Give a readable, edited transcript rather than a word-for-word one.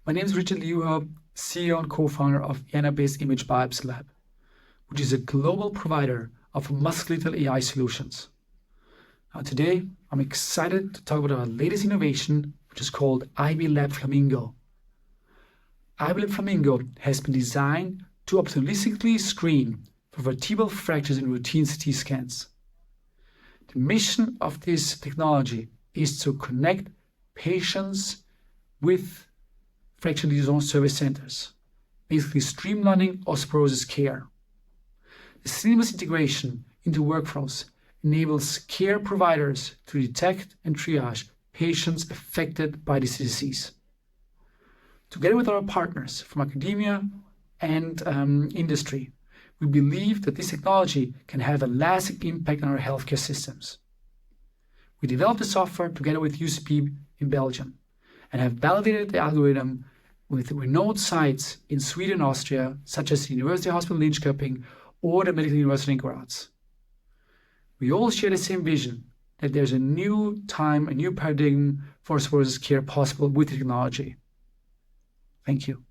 My name is Ljuhar, CEO and co-founder of Vienna-based ImageBiopsy Lab, which is a global provider of musculoskeletal AI solutions. Now today, I'm excited to talk about our latest innovation, which is called IB Lab FLAMINGO. IB Lab FLAMINGO has been designed to opportunistically screen for vertebral fractures in routine CT scans. The mission of this technology is to connect patients with fracture zone service centers, basically streamlining osteoporosis care. The seamless integration into workflows enables care providers to detect and triage patients affected by this disease. Together with our partners from academia and industry, we believe that this technology can have a lasting impact on our healthcare systems. We developed the software together with UCB in Belgium and have validated the algorithm with renowned sites in Sweden and Austria, such as the University Hospital Linköping or the Medical University in Graz. We all share the same vision that there's a new time, a new paradigm for osteoporosis care possible with technology. Thank you.